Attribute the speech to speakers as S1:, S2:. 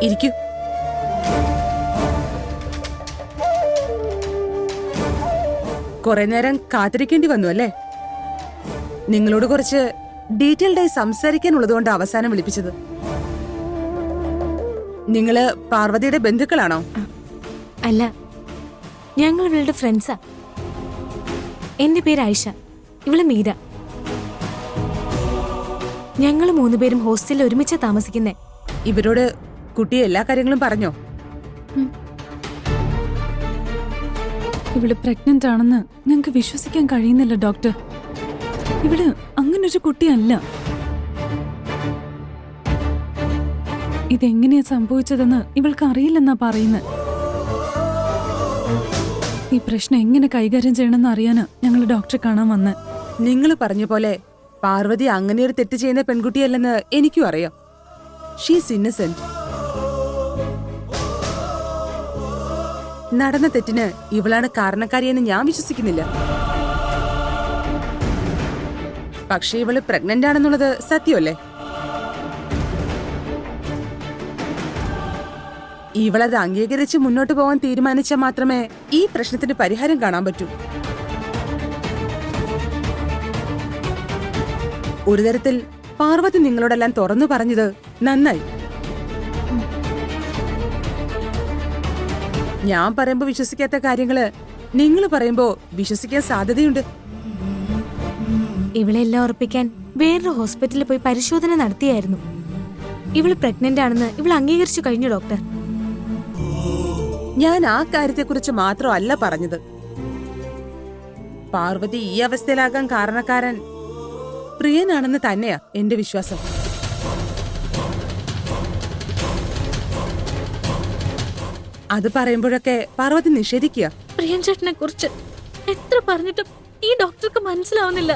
S1: ഇരിക്കൂ. കുറെ നേരം കാത്തിരിക്കേണ്ടി വന്നു അല്ലേ? നിങ്ങളോട് കുറച്ച് ഡീറ്റെയിൽഡായി സംസാരിക്കാനുള്ളതുകൊണ്ട് അവസാനം വിളിപ്പിച്ചത്. നിങ്ങള് പാർവതിയുടെ ബന്ധുക്കളാണോ?
S2: അല്ല, ഞങ്ങൾ ഇവളുടെ ഫ്രണ്ട്സാ. എന്റെ പേര് ആയിഷ, ഇവള് മീര. ഞങ്ങൾ 3 പേരും ഹോസ്റ്റലിൽ ഒരുമിച്ച് താമസിക്കുന്നേ.
S1: ഇവരോട് കുട്ടി എല്ലാ കാര്യങ്ങളും പറഞ്ഞോ?
S3: ഇവള് പ്രഗ്നന്റ് ആണെന്ന് ഞങ്ങൾക്ക് വിശ്വസിക്കാൻ കഴിയുന്നില്ല ഡോക്ടർ. ഇവള് അങ്ങനൊരു കുട്ടിയല്ല. ഇതെങ്ങനെയാ സംഭവിച്ചതെന്ന് ഇവൾക്ക് അറിയില്ലെന്നാ പറയുന്നത്. ഈ പ്രശ്നം എങ്ങനെ കൈകാര്യം ചെയ്യണമെന്ന് അറിയാനാ ഞങ്ങൾ ഡോക്ടറെ കാണാൻ വന്നേ.
S1: നിങ്ങൾ പറഞ്ഞ പോലെ പാർവതി അങ്ങനെ ഒരു തെറ്റ് ചെയ്യുന്ന പെൺകുട്ടിയല്ലെന്ന് എനിക്കും അറിയാം. ഷീസ് ഇന്നസെന്റ്. നടന്ന തെറ്റിന് ഇവളാണ് കാരണക്കാരിയെന്ന് ഞാൻ വിശ്വസിക്കുന്നില്ല. പക്ഷേ ഇവള് പ്രഗ്നന്റ് ആണെന്നുള്ളത് സത്യമല്ലേ? ഇവളത് അംഗീകരിച്ച് മുന്നോട്ട് പോകാൻ തീരുമാനിച്ചാൽ മാത്രമേ ഈ പ്രശ്നത്തിന് പരിഹാരം കാണാൻ പറ്റൂ. ഒരു തരത്തിൽ പാർവതി നിങ്ങളോടെല്ലാം തുറന്നു പറഞ്ഞത് നന്നായി. ഞാൻ പറയുമ്പോ വിശ്വസിക്കാത്ത കാര്യങ്ങള് നിങ്ങൾ പറയുമ്പോ വിശ്വസിക്കാൻ സാധ്യതയുണ്ട്.
S2: ഇവളെല്ലാം ഉറപ്പിക്കാൻ വേറൊരു ഹോസ്പിറ്റലിൽ പോയി പരിശോധന നടത്തിയായിരുന്നു. ഇവള് പ്രഗ്നന്റ് ആണെന്ന് ഇവൾ അംഗീകരിച്ചു കഴിഞ്ഞു ഡോക്ടർ.
S1: ഞാൻ ആ കാര്യത്തെക്കുറിച്ച് മാത്രമല്ല പറഞ്ഞത്. പാർവതി ഈ അവസ്ഥയിലാകാൻ കാരണക്കാരൻ പ്രിയനാണെന്ന് തന്നെയാ എന്റെ വിശ്വാസം. അത് പറയുമ്പോഴൊക്കെ പാർവതി നിഷേധിക്കുക.
S2: പ്രിയൻ ചേട്ടനെ കുറിച്ച് എത്ര പറഞ്ഞിട്ടും ഈ ഡോക്ടർക്ക് മനസ്സിലാവുന്നില്ല.